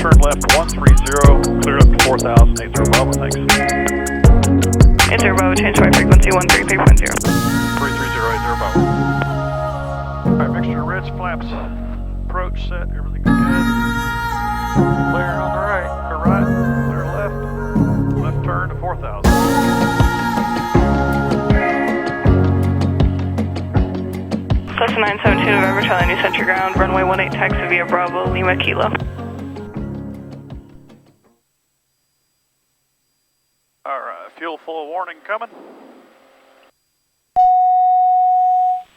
turn left 130, cleared up to 4000, 80 Bravo, thanks. 80 Bravo, change flight frequency 133.0. 330, 80 Bravo. Alright, mixture of reds, flaps, approach set, everything's good. Clear on the right, or right, clear left, left turn to 4000. Cessna 972 November, Charlie New Century Ground, runway 18, taxi via Bravo, Lima, Kilo. Alright, fuel full of warning coming.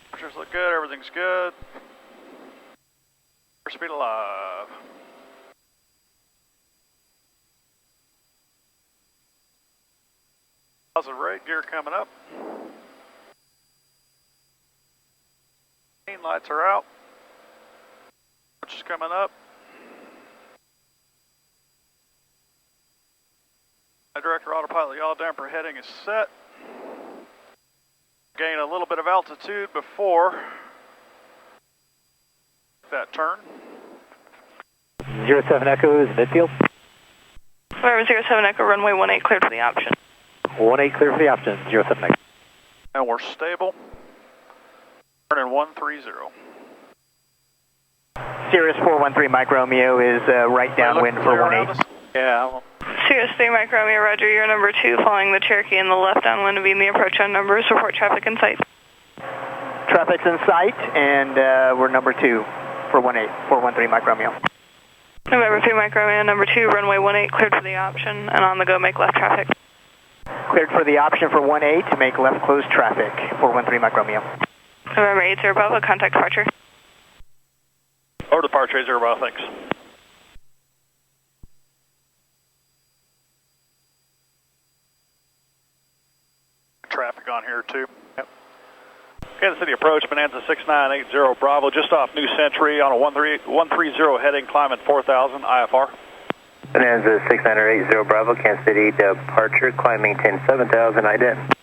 Temperatures look good, everything's good. Speed alive. Positive rate, gear coming up. Lights are out. Which is coming up. My director autopilot yaw damper heading is set. Gain a little bit of altitude before that turn. 07 Echo is midfield. Forever 07 Echo, runway 18, cleared for the option. 18 clear for the option, 07 Echo. And we're stable. Turning 130. Sirius 413 Mike Romeo is right downwind for 18. Yeah. Sirius 3 Mike Romeo, roger, you're number 2, following the Cherokee in the left downwind to be in the approach on numbers, report traffic in sight. Traffic's in sight, and we're number 2 for 413 Mike Romeo. November 3 Mike Romeo, number 2, runway 18, cleared for the option, and on the go, make left traffic. Cleared for the option for 18 to make left close traffic, 413 Mike Romeo. November 80 Bravo, contact departure. Over departure, 80 Bravo, thanks. Traffic on here too. Yep. Kansas City approach, Bonanza 6980 Bravo, just off New Century on a 130 heading, climbing 4000, IFR. Bonanza 6980 Bravo, Kansas City departure, climb maintain 7000, ident.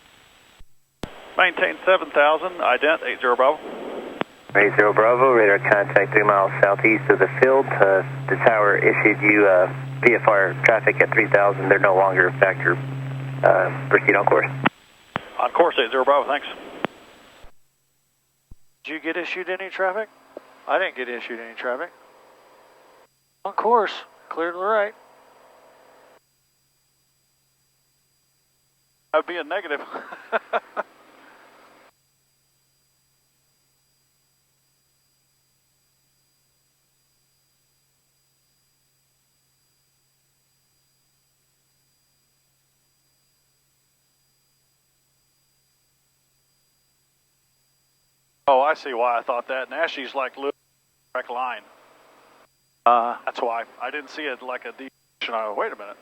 Maintain 7000, ident, 80 Bravo. 80 Bravo, radar contact 3 miles southeast of the field. The tower issued you VFR traffic at 3000. They're no longer a factor. Proceed on course. On course, 80 Bravo, thanks. Did you get issued any traffic? I didn't get issued any traffic. On course, clear to the right. That would be a negative. Oh, I see why I thought that. Nassie's like direct line. That's why. I didn't see it like a deviation. Wait a minute.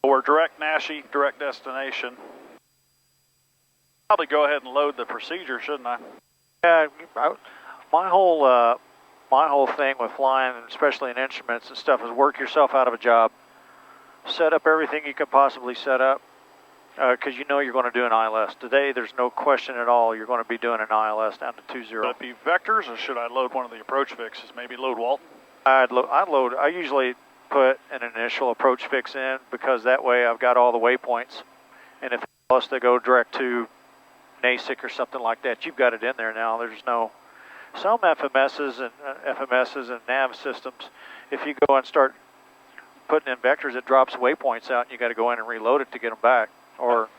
We're direct Nassie, direct destination. Probably go ahead and load the procedure, shouldn't I? Yeah, my whole thing with flying, especially in instruments and stuff, is work yourself out of a job. Set up everything you can possibly set up. Because you know you're going to do an ILS. Today, there's no question at all you're going to be doing an ILS down to 20. Should it be vectors, or should I load one of the approach fixes? Maybe load Walton? I usually put an initial approach fix in, because that way I've got all the waypoints. And if plus they go direct to NASIC or something like that, you've got it in there now. There's no... Some FMSs and nav systems, if you go and start putting in vectors, it drops waypoints out, and you got to go in and reload it to get them back. Or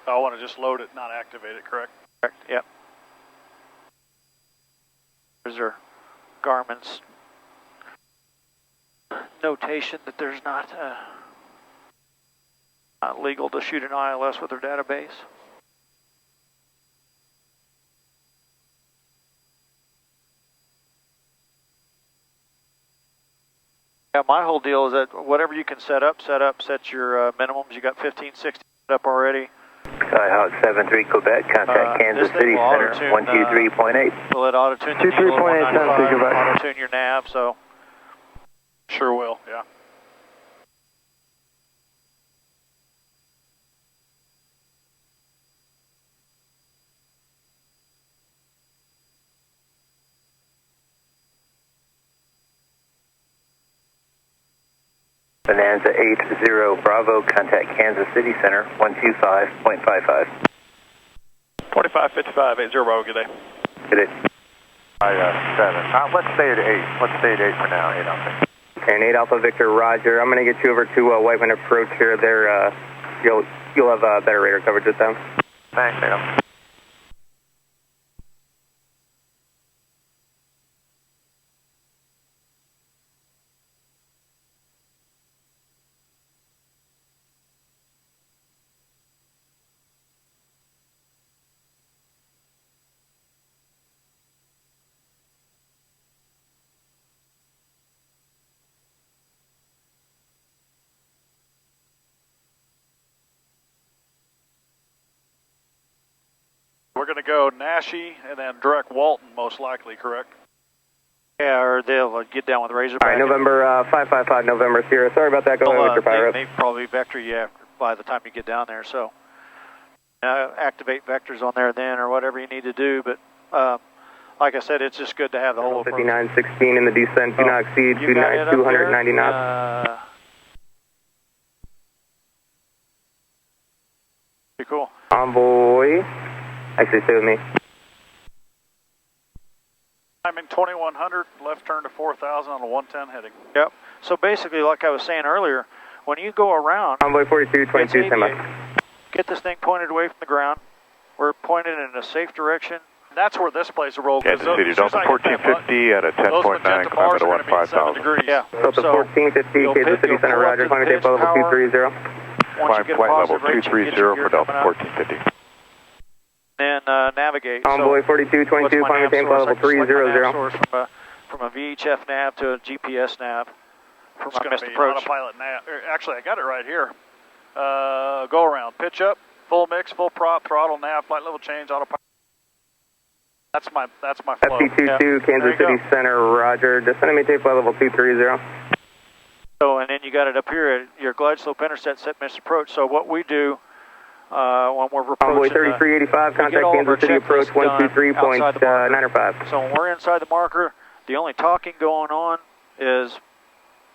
I want to just load it, not activate it, correct? Correct, yep. There's our Garmin's notation that there's not legal to shoot an ILS with their database. Yeah, my whole deal is that whatever you can set your minimums. You got 15, 16 up already. Hot 73 Quebec, contact Kansas City Center, 123.8. Will it auto-tune? 23.8 Quebec. Auto-tune your nav, so. Sure will, yeah. Bonanza 80 Bravo, contact Kansas City Center 125.55. 2555, 80 Bravo, good day. Good day. 7. Let's stay at 8. Let's stay at 8 for now, 8 Alpha. And 8 Alpha Victor, roger. I'm going to get you over to Whiteman Approach here. There, you'll have better radar coverage with them. Thanks, 8 Alpha. We're going to go Nashi and then direct Walton, most likely, correct? Yeah, or they'll get down with Razorback. All right, November 555, November Sierra. Sorry about that. Go ahead with your pilot. They probably vector you by the time you get down there, so activate vectors on there then or whatever you need to do. But like I said, it's just good to have the whole 5916 in the descent. Do not exceed 290 knots. Pretty cool. Envoy. Actually, stay with me. Timing 2100, left turn to 4000 on a 110 heading. Yep. So basically, like I was saying earlier, when you go around, Envoy 4222, stand by. Get this thing pointed away from the ground. We're pointed in a safe direction. That's where this plays a role. Kansas City, Delta 1450 at a 10.9, climb at a 15,000. Yeah. Delta 1450, Kansas City Center, roger. Climate tape level 230. Climb flight level 230 for Delta 1450. And navigate. Envoy 4222, climate tape level 300. From a VHF nav to a GPS nav. From It's my going missed to be approach. autopilot nav. Actually, I got it right here. Go around, pitch up, full mix, full prop, throttle, nav, flight level change, autopilot. That's my flow. FP22, Kansas City Center, roger. Descending tape level 230. So, and then you got it up here at your glide slope intercept set missed approach. So what we do when we're approaching Envoy 3385, contact Kansas City approach 123.905. So when we're inside the marker, the only talking going on is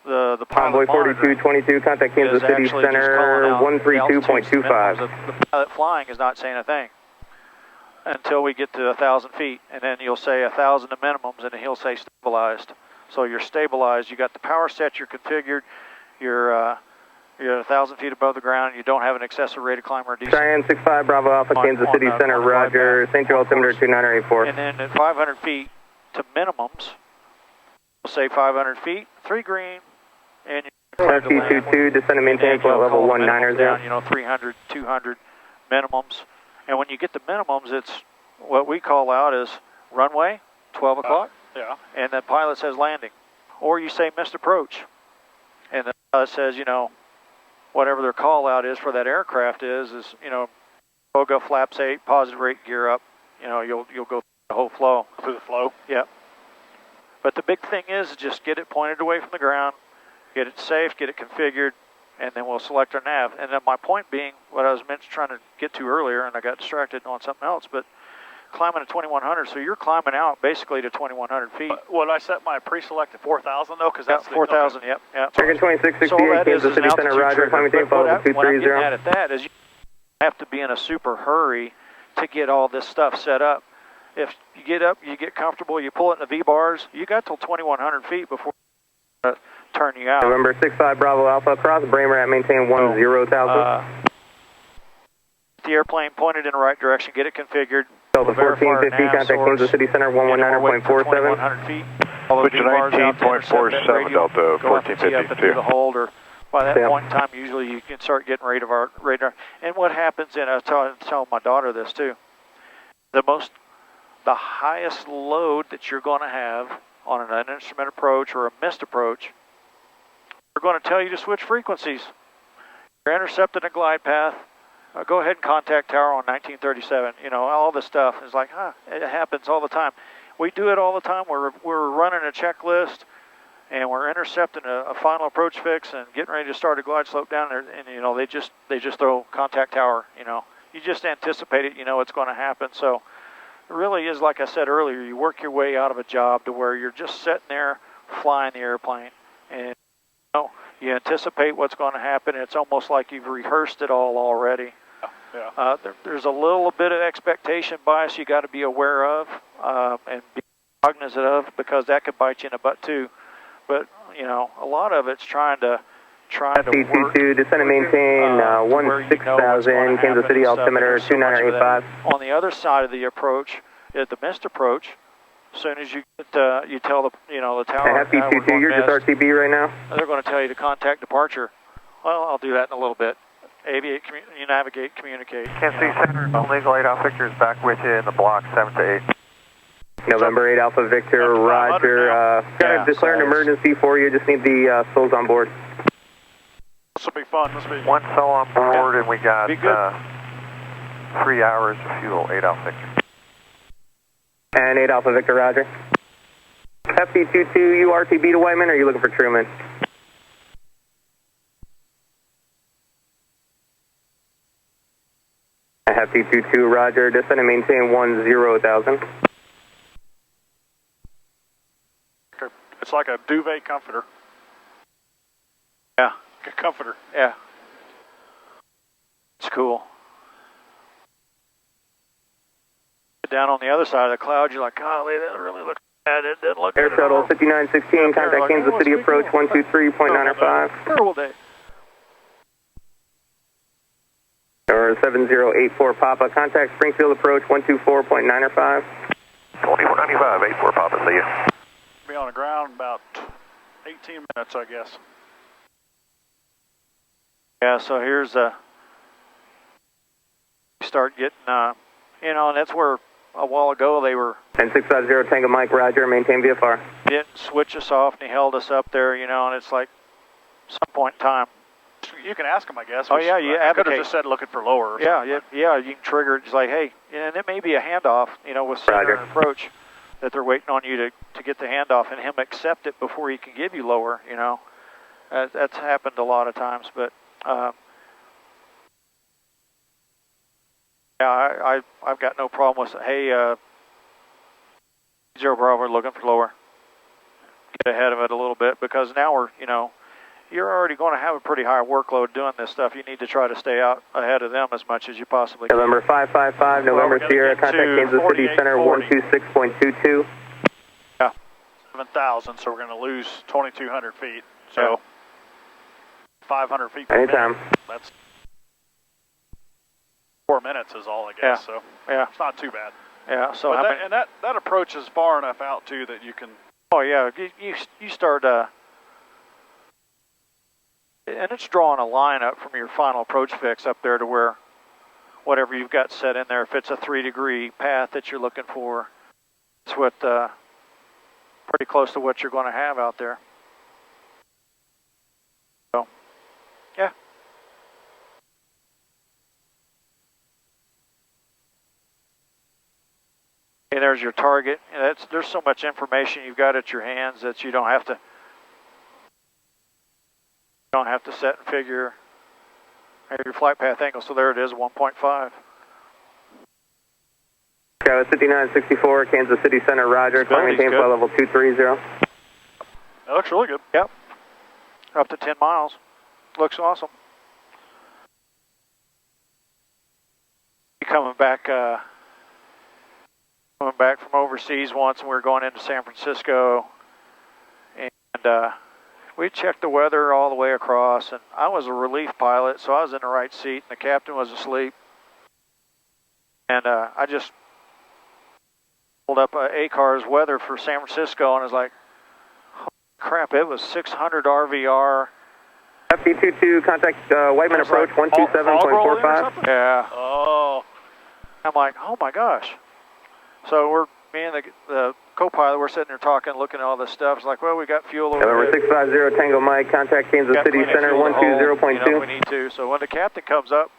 the pilot Envoy 4222, contact Kansas City Center 132.25. The pilot flying is not saying a thing until we get to 1,000 feet, and then you'll say 1,000 to minimums, and then he'll say stabilized. So you're stabilized. You got the power set. You're configured. You're at 1,000 feet above the ground. You don't have an excessive rate of climb or descent. Cheyenne 65 Bravo Alpha, Kansas City Center, roger. St. Joe altimeter 2984. And then at 500 feet to minimums, we'll say 500 feet, 3 green, and you're FP22, descend and maintain flight level 190. Down, 300, 200 minimums. And when you get the minimums, it's what we call out as runway, 12 o'clock. Yeah. And the pilot says landing. Or you say missed approach. And the pilot says, whatever their call out is for that aircraft is go flaps 8, positive rate, gear up. You'll go through the whole flow. Through the flow? Yeah. But the big thing is just get it pointed away from the ground, get it safe, get it configured, and then we'll select our nav. And then my point being, what I was trying to get to earlier, and I got distracted on something else, but climbing to 2,100, so you're climbing out basically to 2,100 feet. Would I set my pre-selected 4,000 though? Because that's 4,000, yep. American 2668, Kansas City Center, roger. Climbing tape level 230. What I'm getting at that is you have to be in a super hurry to get all this stuff set up. If you get up, you get comfortable, you pull it in the V-bars, you got till 2,100 feet before turn you out. November 65 Bravo Alpha, across Bramer at maintain 10,000. The airplane pointed in the right direction, get it configured. Delta 1450, contact Kansas City Center 119.47. feet. Switch to 19.47, Delta 1450. The hold, or by that point in time, usually you can start getting rid of our radar. And what happens, and I was telling my daughter this too, the highest load that you're going to have on an instrument approach or a missed approach, they're going to tell you to switch frequencies. You're intercepting a glide path, go ahead and contact tower on 1937. All this stuff is like, it happens all the time. We do it all the time. We're running a checklist, and we're intercepting a final approach fix and getting ready to start a glide slope down there, and they just throw contact tower. You just anticipate it. It's going to happen. So it really is, like I said earlier, you work your way out of a job to where you're just sitting there flying the airplane, and You anticipate what's going to happen. It's almost like you've rehearsed it all already. Yeah. There's a little bit of expectation bias you got to be aware of and be cognizant of, because that could bite you in the butt too. But you know, a lot of it's trying to work. FT22, descend and maintain 16,000, Kansas City altimeter 2985. On the other side of the approach, at the missed approach, as soon as you get, you tell the the tower. FT22, you're just RTB right now. They're going to tell you to contact departure. Well, I'll do that in a little bit. Aviate, navigate, communicate. Kansas City Center, legal 8 Alpha Victor is back with you in the block 7 to 8. November 8 Alpha Victor, Roger. Got to declare an emergency for you. Just need the souls on board. This will be fun. This will be one soul on board, and we got 3 hours of fuel, 8 Alpha Victor. And 8 Alpha Victor, Roger. FT22, you RTB to Whiteman, or are you looking for Truman? FT22, Roger. Descend and maintain 10,000. It's like a duvet comforter. Yeah. A comforter. Yeah. It's cool. Down on the other side of the cloud, you're like, golly, that really looks bad. It doesn't look Air good. Shuttle 5916, contact like, Kansas City approach 123.905. Terrible day. Or 7084 Papa, contact Springfield approach 124.905. 2495, 84 Papa, see you. Be on the ground about 18 minutes, I guess. Yeah, so here's start getting, and that's where a while ago they were. And 650 Tango Mike, Roger, maintain VFR. Didn't switch us off, and he held us up there, and it's like some point in time. You can ask him, I guess. Oh, yeah, you I could have advocate. just said looking for lower. Or Yeah, you can trigger it. Just like, hey, and it may be a handoff, with center and approach, that they're waiting on you to get the handoff and him accept it before he can give you lower, That's happened a lot of times, but yeah, I've got no problem with, hey, 0 Bravo, we're looking for lower. Get ahead of it a little bit, because now we're, you're already going to have a pretty high workload doing this stuff. You need to try to stay out ahead of them as much as you possibly can. November 555, November Sierra, contact Kansas City Center 126.22. Yeah. 7,000, so we're going to lose 2,200 feet. So 500 feet per anytime. minute. That's 4 minutes is all, I guess. So it's not too bad. Yeah. So that approach is far enough out too that you can. Oh yeah, you start and it's drawing a line up from your final approach fix up there to where whatever you've got set in there, if it's a 3-degree path that you're looking for, it's what pretty close to what you're going to have out there. So, yeah. And there's your target. There's so much information you've got at your hands that you don't have to set and figure your flight path angle. So there it is, 1.5. Skyline 5964, Kansas City Center, Roger. Maintain flight level 230. That looks really good. Yep. Up to 10 miles. Looks awesome. Coming back from overseas once, and we were going into San Francisco, and we checked the weather all the way across, and I was a relief pilot, so I was in the right seat, and the captain was asleep, and I just pulled up ACAR's weather for San Francisco, and I was like, holy crap, it was 600 RVR. FT22, contact Whiteman approach 127.45. Yeah. Oh. I'm like, oh my gosh. So me and the co-pilot, we're sitting there talking, looking at all this stuff. It's like, well, we got fuel over November 650 Tango Mike, contact Kansas City Center 120.2. We need to. So when the captain comes up,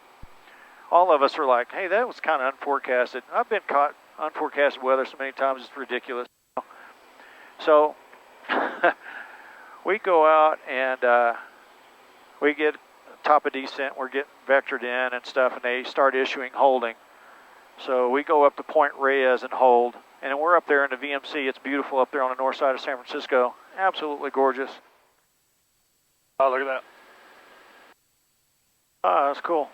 all of us were like, hey, that was kind of unforecasted. I've been caught unforecasted weather so many times, it's ridiculous. So we go out and we get top of descent, we're getting vectored in and stuff, and they start issuing holding. So we go up to Point Reyes and hold, and we're up there in the VMC. It's beautiful up there on the north side of San Francisco. Absolutely gorgeous. Oh, look at that. Oh, that's cool.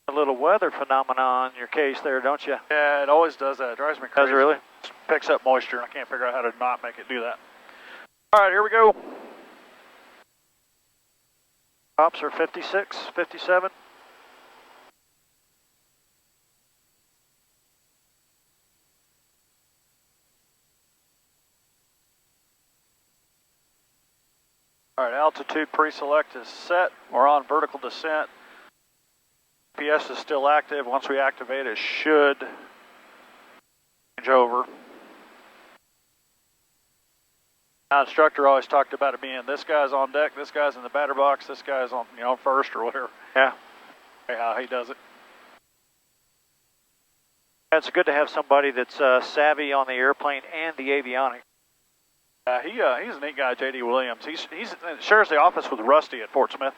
A little weather phenomenon in your case there, don't you? Yeah, it always does that. It drives me crazy. Does it really? It picks up moisture, and I can't figure out how to not make it do that. All right, here we go. Tops are 56, 57. All right, altitude pre-select is set. We're on vertical descent. GPS is still active. Once we activate, it should change over. Our instructor always talked about it being this guy's on deck, this guy's in the batter box, this guy's on, first or whatever. Yeah. How he does it. It's good to have somebody that's savvy on the airplane and the avionics. He's a neat guy, J.D. Williams. He shares the office with Rusty at Fort Smith.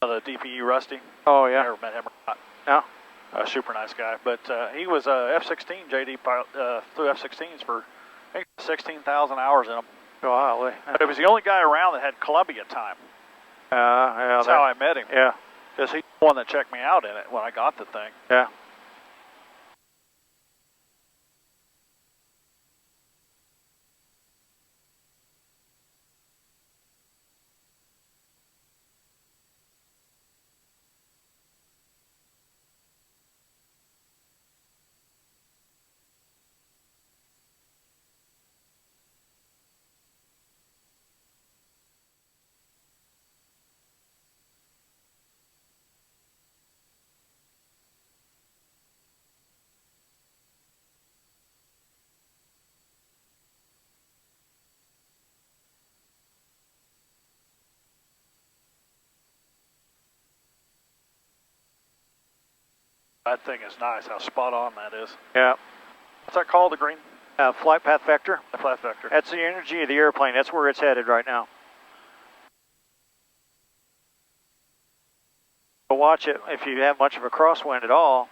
The DPU Rusty. Oh, yeah. Never met him or not. No. Super nice guy. But he was a F-16 J.D. pilot, flew F-16s for, I think, 16,000 hours in them. Golly. But it was the only guy around that had Columbia time. Yeah, that's how I met him. Yeah. Because he's the one that checked me out in it when I got the thing. Yeah. That thing is nice, how spot on that is. Yeah. What's that called, the green? Flight path vector. The flight vector. That's the energy of the airplane. That's where it's headed right now. But watch it. If you have much of a crosswind at all,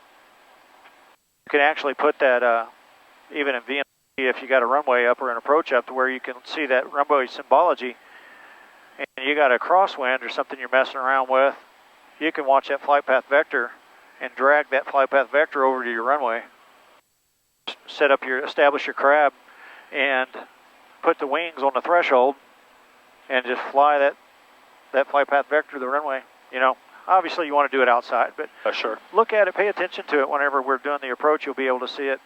you can actually put that, even in VMC, if you got a runway up or an approach up, to where you can see that runway symbology, and you got a crosswind or something you're messing around with, you can watch that flight path vector and drag that flight path vector over to your runway. Establish your crab and put the wings on the threshold and just fly that flight path vector to the runway. Obviously you want to do it outside, but sure. Look at it, pay attention to it. Whenever we're doing the approach, you'll be able to see it.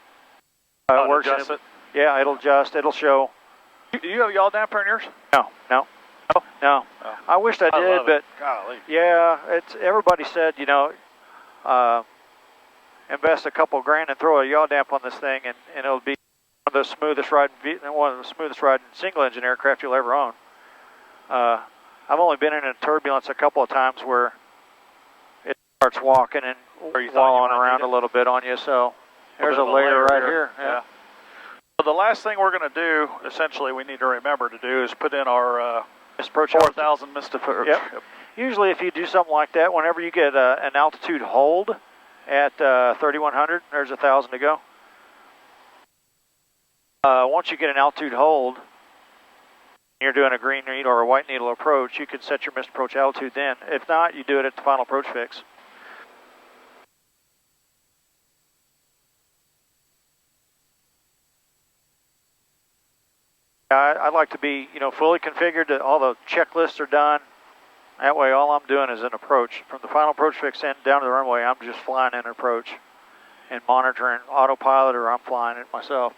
It works. Adjust it? Yeah, it'll adjust, it'll show. Do you have yaw damper in yours? No. Oh. I wished I did, but golly. Yeah, everybody said, invest a couple grand and throw a yaw damp on this thing, and it'll be one of the smoothest riding single engine aircraft you'll ever own. I've only been in a turbulence a couple of times where it starts walking and wallowing around a little bit on you, so there's a layer right here. Yeah. So the last thing we're going to do, essentially, we need to remember to do is put in our 4,000 missed approach. Yep. Usually if you do something like that, whenever you get an altitude hold at 3,100, there's 1,000 to go. Once you get an altitude hold, you're doing a green needle or a white needle approach, you can set your missed approach altitude then. If not, you do it at the final approach fix. I'd like to be, fully configured, that all the checklists are done. That way all I'm doing is an approach. From the final approach fix end down to the runway, I'm just flying an approach and monitoring autopilot, or I'm flying it myself.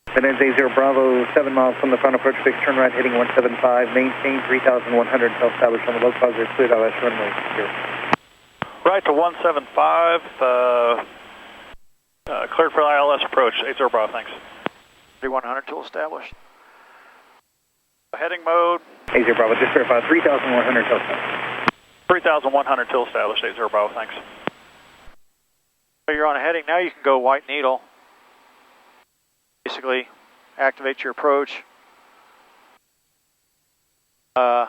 Bonanza 0 Bravo, 7 miles from the final approach fix, turn right heading 175, maintain 3,100 until established on the low positive fluid ILS runway. Here. Right to 175, cleared for ILS approach, 80 Bravo, thanks. 3,100 till established. Heading mode. 80 Bravo, just verify 3,100 till established. 3,100 till established, 80 Bravo, thanks. So you're on a heading, now you can go white needle. Basically, activate your approach. I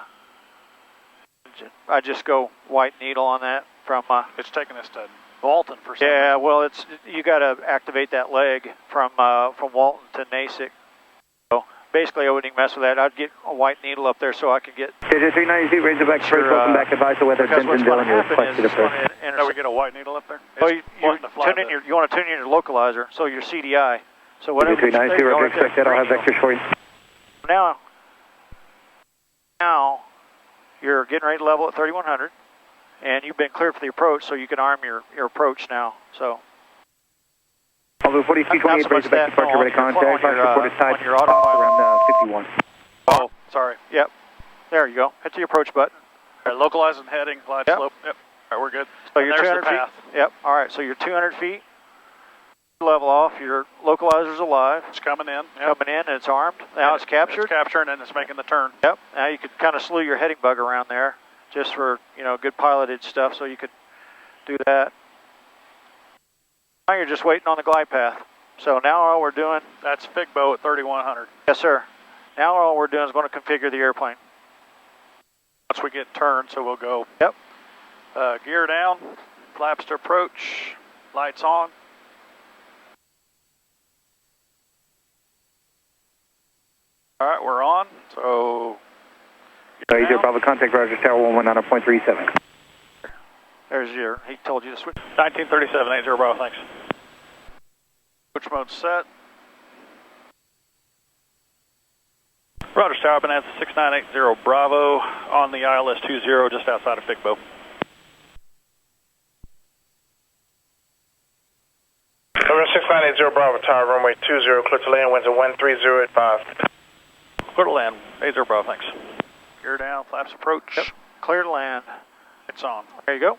just go white needle on that from... it's taking us to Walton for some Yeah, reason. well, you got to activate that leg from Walton to Nasick. So basically, I wouldn't even mess with that. I'd get a white needle up there so I could get. KJ392, Razorback approach, welcome back. Advise the weather, Because what's Benson going to Dillon, happen is requested it's going approach. to Now we get a white needle up there? Oh, It's wanting to fly you want to tune in your localizer, so your CDI. So whatever. KJ392, Roger, expect that. I'll have vectors for you. Now you're getting ready to level at 3100, and you've been cleared for the approach, so you can arm your approach now. So. Although 4228, Razorback departure ready contact. Last report is tied around 61. Oh, sorry. Yep. There you go. Hit the approach button. All right, localizing heading, glide slope. Yep. All right, we're good. So And you're there's 200 the path. feet. Yep. All right. So you're 200 feet. Level off. Your localizer's alive. It's coming in. Coming in, and it's armed. Now it's captured. It's capturing, and it's making the turn. Yep. Now you could kind of slew your heading bug around there, just for good piloted stuff. So you could do that. Now you're just waiting on the glide path. So now all we're doing. That's Figbo at 3100. Yes, sir. Now all we're doing is going to configure the airplane. Once we get turned, so we'll go. Yep. Gear down, flaps to approach, lights on. All right, we're on. So. Easier Bravo contact, Roger, Tower 119.37. There's he told you to switch. 1937, 80 Bravo, thanks. Switch mode set. Roger, Tower Bonanza 6980 Bravo on the ILS 20 just outside of Figbo. Number 6980 Bravo, Tower runway 20, clear to land, winds at 13085. Clear to land, 80 Bravo, thanks. Gear down, flaps approach. Yep. Clear to land. It's on. There you go.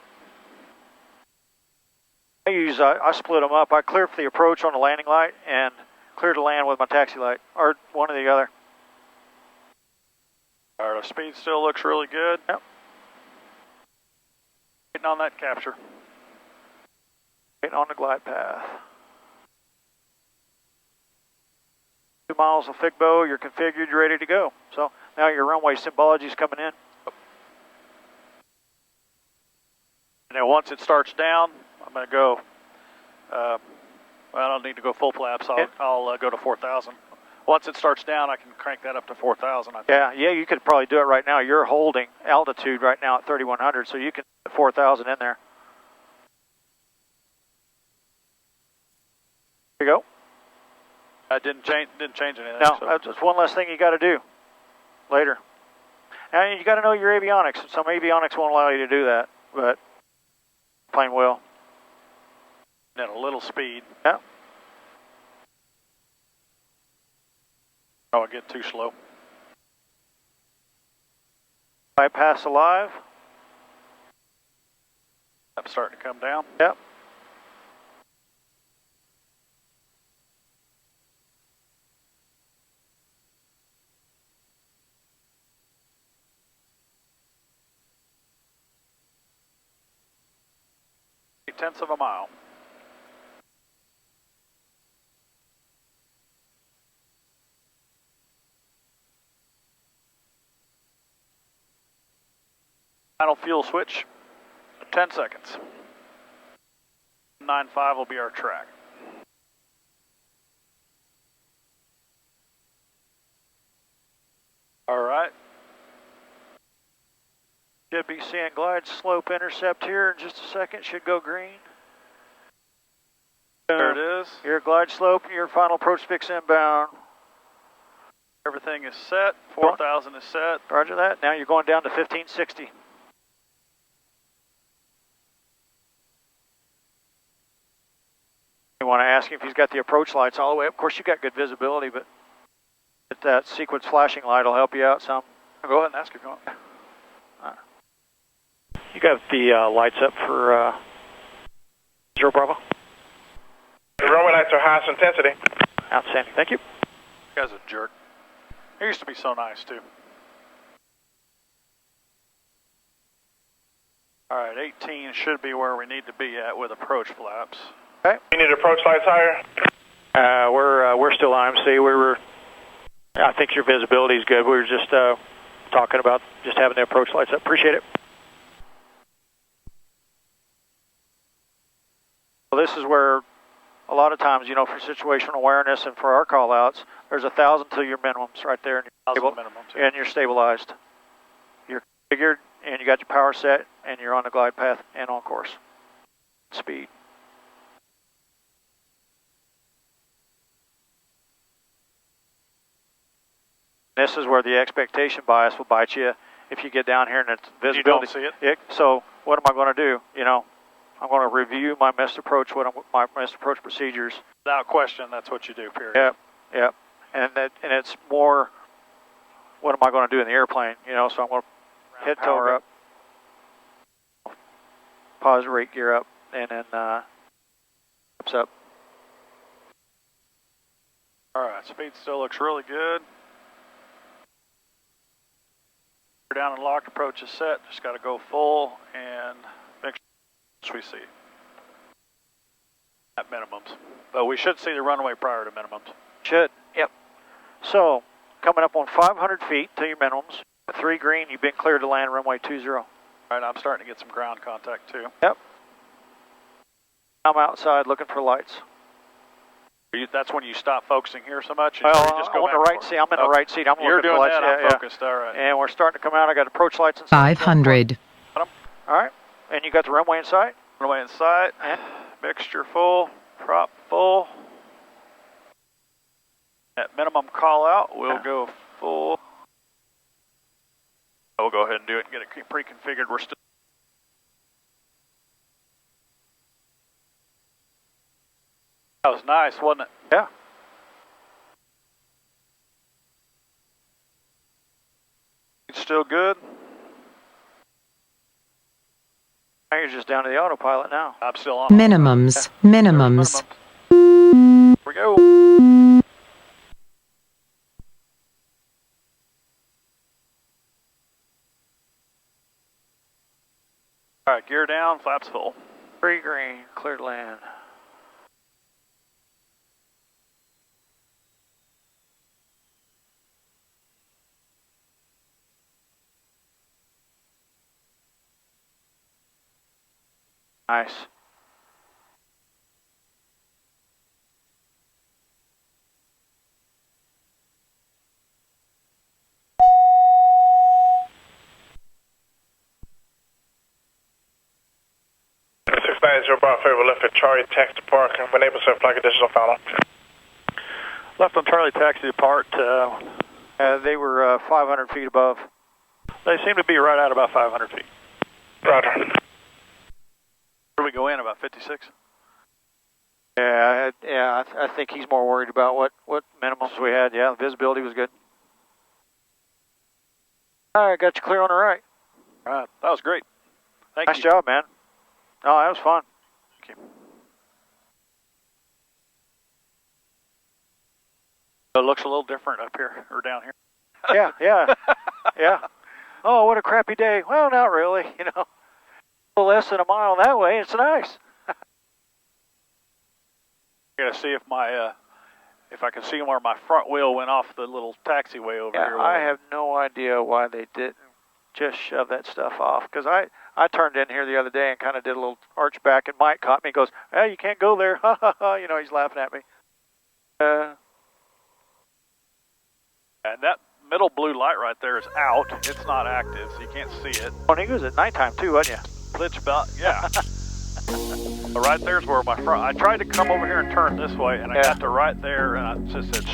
I split them up. I clear for the approach on the landing light and clear to land with my taxi light, or one or the other. All right, our speed still looks really good. Yep. Waiting on that capture. Waiting on the glide path. 2 miles of Figbo, you're configured, you're ready to go. So now your runway symbology is coming in. And then once it starts down, I'm going to go, well, I don't need to go full flaps. I'll go to 4,000. Once it starts down, I can crank that up to 4,000. Yeah, you could probably do it right now. You're holding altitude right now at 3,100, so you can put 4,000 in there. There you go. I didn't change anything. No, so. that's just one less thing you got to do later. And you got to know your avionics. Some avionics won't allow you to do that, but plane will. At a little speed. Yeah. Oh, I get too slow. Bypass alive. I'm starting to come down. Yep. Tenths of a mile. Final fuel switch, 10 seconds. 95 will be our track. All right. Should be seeing glide slope intercept here in just a second. Should go green. There it is. Your glide slope, your final approach fix inbound. Everything is set. 4,000 is set. Roger that. Now you're going down to 1560. You want to ask him if he's got the approach lights all the way up. Of course, you got good visibility, but that sequence flashing light will help you out some. Go ahead and ask if you want. You got the lights up for 0 Bravo? The runway lights are highest intensity. Outstanding. Thank you. You guy's a jerk. He used to be so nice, too. All right, 18 should be where we need to be at with approach flaps. Okay. You need approach lights higher? We're still IMC. I think your visibility is good. We were just talking about just having the approach lights up. Appreciate it. this is where a lot of times, you know, for situational awareness and for our call-outs, there's 1,000 to your minimums right there, and you're stabilized. You're configured, and you got your power set, and you're on the glide path and on course. Speed. This is where the expectation bias will bite you if you get down here and it's visibility. You don't see it. So what am I going to do? You know, I'm going to review my missed approach, my missed approach procedures. Without question, that's what you do, period. Yep. And it's more, what am I going to do in the airplane? You know, so I'm going to head tower up, pause rate gear up, and then ups up. All right, speed still looks really good. We're down and locked, approach is set. Just got to go full and make sure we see at minimums. But we should see the runway prior to minimums. Should, yep. So, coming up on 500 feet to your minimums. 3 green, you've been cleared to land runway 20. All right, I'm starting to get some ground contact too. Yep. I'm outside looking for lights. That's when you stop focusing here so much? Well, you just go on the right seat. I'm in the right seat. I'm You're looking doing for lights. that, I'm focused, all right. And we're starting to come out. I got approach lights in sight. 500. All right. And you got the runway in sight? Runway in sight. And mixture full, prop full. At minimum call out, we'll go full. We'll go ahead and do it and get it pre-configured. We're still. That was nice, wasn't it? Yeah. It's still good. Now you're just down to the autopilot now. I'm still on. Minimums. Yeah. Minimums. Here we go. All right, gear down, flaps full. 3 green, cleared land. Nice. Bravo, favor left at Charlie, taxi to park, and when able to flag additional follow. Left on Charlie, taxi to park. They were 500 feet above. They seem to be right at about 500 feet. Roger. Where do we go in, about 56? Yeah, I think he's more worried about what minimums we had. Yeah, the visibility was good. All right, got you clear on the right. All right, that was great. Thank you. Nice job, man. Oh, that was fun. Thank you. It looks a little different up here, or down here. Yeah. Oh, what a crappy day. Well, not really, you know. A little less than a mile that way, it's nice. I gotta see if if I can see where my front wheel went off the little taxiway over here. I have no idea why they didn't just shove that stuff off, because I turned in here the other day and kind of did a little arch back, and Mike caught me and goes, hey, you can't go there. Ha ha ha. You know, he's laughing at me. And that middle blue light right there is out. It's not active, so you can't see it. Oh, and he was at nighttime too, wasn't you? Glitch about, yeah. But right there's where my front. I tried to come over here and turn this way, and I got to right there, and I just said,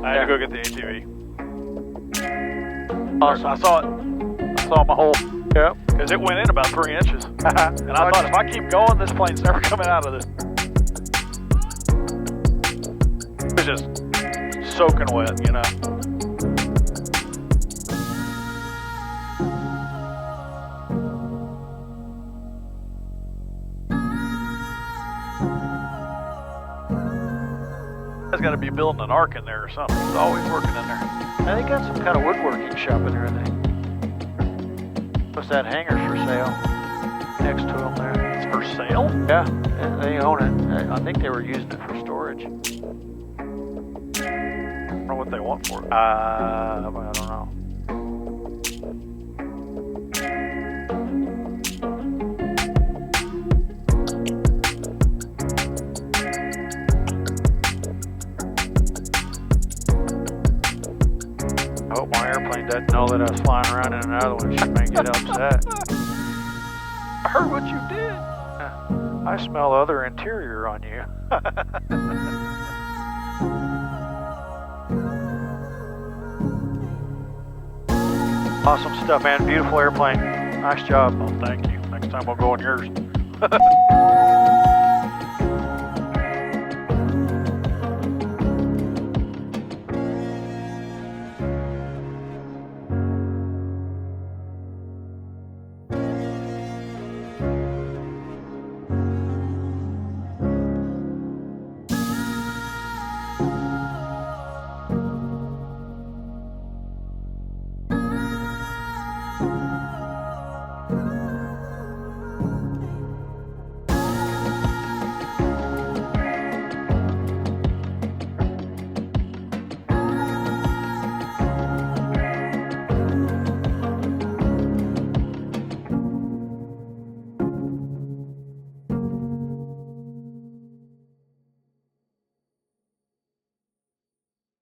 I had to go get the ATV. Awesome. I saw it. I saw my hole. Yeah. Because it went in about 3 inches. And I thought, if I keep going, this plane's never coming out of this. It was just soaking wet, you know. It's got to be building an ark in there or something. It's always working in there. They got some kind of woodworking shop in there, I think. What's that hangar's for sale? Next to them there. It's for sale? Yeah, they own it. I think they were using it for storage. I don't know what they want for it. I don't know. around in another one, she may get upset. I heard what you did. I smell other interior on you. Awesome stuff, man. Beautiful airplane. Nice job. Oh, thank you. Next time we'll go on yours.